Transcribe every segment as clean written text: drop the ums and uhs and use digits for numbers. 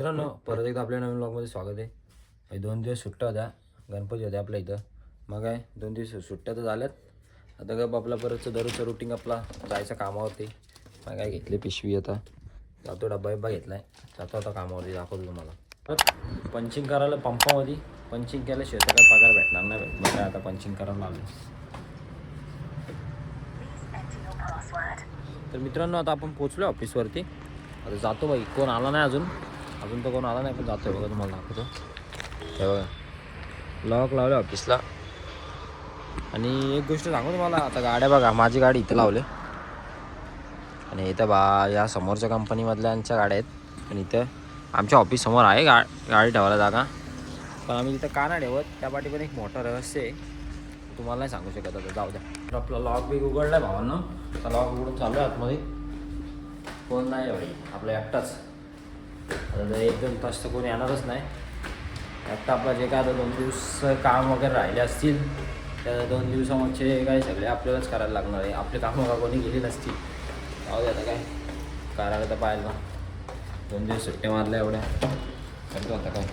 मित्रांनो परत एकदा आपल्या नवीन ब्लॉगमध्ये स्वागत आहे. 2 दिवस सुट्ट्या होत्या, गणपती होते आपल्या इथं. मग काय 2 दिवस सुट्ट्या तर झाल्यात. आता गप आपला परतचं दररोजचं रुटीन आपला जायचं कामावरती. मग काय घेतले पिशवी, आता जातो डब्बा घेतला आहे, जातो आता कामावरती. दाखवतो तुम्हाला. तर पंचिंग करायला पंपामध्ये पंचिंग केल्याशिवाय तर काय पगार भेटणार नाही. मग काय आता पंचिंग करायला आलो. तर मित्रांनो आता आपण पोचलो ऑफिसवरती. आता जातो बाई, कोण आला नाही अजून तर कोण आला नाही, पण जातो बघा, तुम्हाला दाखवतो. हे बघा लॉक लावले ऑफिसला. आणि एक गोष्ट सांगू तुम्हाला, आता गाड्या बघा, माझी गाडी इथं लावले आणि इथं या समोरच्या कंपनीमधल्यांच्या गाड्या आहेत. आणि इथं आमच्या ऑफिस समोर आहे गाडी ठेवायला जागा, पण आम्ही तिथं का नाही ठेवत, त्या पाठी पण एक मोठं रहस्य आहे, तुम्हाला नाही सांगू शकत. आता जाऊ द्या. तर आपला लॉक बी उघडला आहे भावांना. आता लॉक उघडून चालू आहे आतमध्ये. कोण नाही भाई, आपला एकटाच. आता 1-2 तास तर कोणी येणारच नाही. एकटा आपला जे काय आता 2 दिवस काम वगैरे राहिले असतील, त्या 2 दिवसामागचे काय सगळे आपल्यालाच करायला लागणार आहे. आपले कामं का कोणी गेली नसतील. जाऊ दे आता, काय करायला तर पाहिजे ना. 2 दिवस सुट्ट्या मारल्या एवढ्या, करतो आता काय.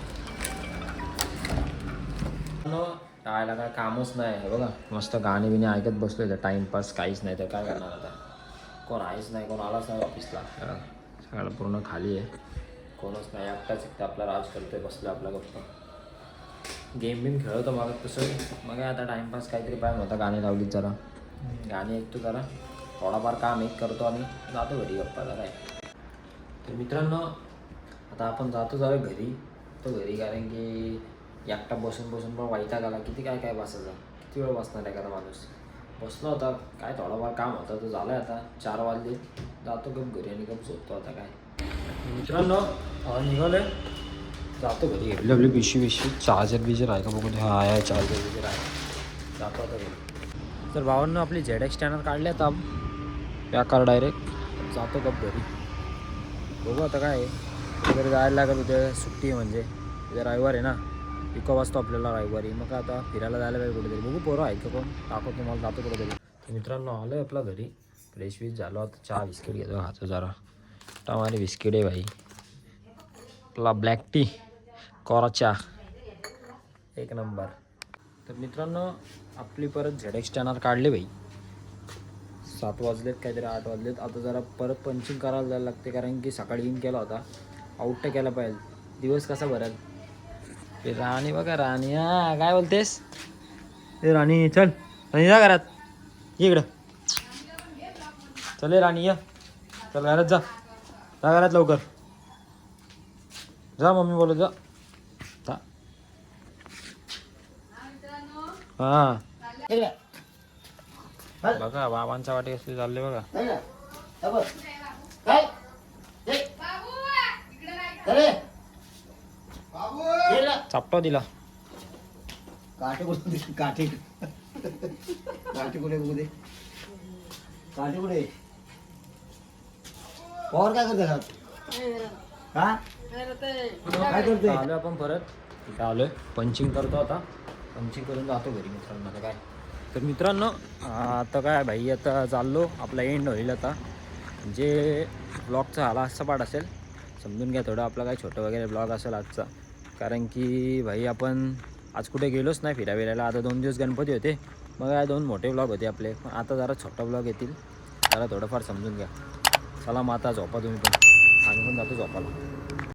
टाळायला काय कामच नाही. हे बघा मस्त गाणी बिणी ऐकत बसलो. तर टाईमपास काहीच नाही, तर काय करणार आता. कोण आहेच नाही, कोण आलाच नाही ऑफिसला. सगळं पूर्ण खाली आहे, कोणच नाही. एकटाच एक आपला राज करतोय, बसलं आपला गप्पा. गेम बिम खेळतो मग तसं. मग आता टाईमपास काहीतरी पाहिजे होता, गाणी लावलीत जरा. गाणी ऐकतो जरा, थोडाफार काम एक करतो आणि जातो घरी गप्पाला काय. तर मित्रांनो आता आपण जातो जरा घरी. कारण की एकटा बसून पण वैताग आला. किती काय बसायचं, किती वेळ बसणार आहे एखादा माणूस. बसलो होता, काय थोडाफार काम होता तो झालं आहे. आता 4 वाजले, जातो गप घरी आणि गप झोपतो आता काय. मित्रांनो निघाले, जातो घरी. आपली पिशवी चार्जर आहे का बघू. हा आहे चार्जर आहे. जातो आता घरी. तर भावांना आपली ZX स्टँडर काढले आता पॅकार डायरेक्ट. जातो गप घरी. बघू आता काय वगैरे जायला लागत होते. सुट्टी म्हणजे उद्या रविवार आहे ना, इको वाजतो आपल्याला रविवारी. मग आता फिरायला जायला पाहिजे कुठेतरी. बघू पोरं आहेत का कोण, टाकतो तुम्हाला, जातो कुठेतरी. तर मित्रांनो आलो आहे आपला घरी, फ्रेश झालो. आता चहा बिस्किट घेतो हाचं जरा. टमारी बिस्किट आहे भाई, आपला ब्लॅक टी कोरा चहा एक नंबर. तर मित्रांनो आपली परत ZX स्टँडर काढली भाई. 7 वाजलेत काहीतरी, 8 वाजलेत. आता जरा परत पंचिंग करायला जायला लागते, कारण की सकाळी इन केला होता, आउट केला पाहिजे. दिवस कसा भरेल. ते राणी बघा, राणी. हा काय बोलतेस ते राणी. चल राणी जा घरात, इकडं चल राणी, या चल घरात, जा घरात लवकर जा. मम्मी बोलत जा. हा बघा बाबांच्या वाटे कसले चालले बघा. चापटा दिला. काटे कुठे बघू दे. काटे कुठे पॉवर काय करते हा काय करते. आलोय आपण परत इथं आलोय. पंचिंग करतो आता, पंचिंग करून जातो घरी मित्रांनो. आता काय तर मित्रांनो आता काय भाई, आता चाललो. आपला एंड होईल आता. जे ब्लॉगचा आला असा पाठ असेल, समजून घ्या थोडं. आपला काय छोटं वगैरे ब्लॉग असेल आजचा, कारण की भाई आपण आज कुठे गेलोच नाही फिरायला. आता 2 दिवस गणपती होते, मग काय 2 मोठे ब्लॉग होते आपले. पण आता जरा छोटा ब्लॉग येतील, जरा थोडंफार समजून घ्या. चला मग आता झोपा तुम्ही पण, आम्ही पण जातो झोपाला.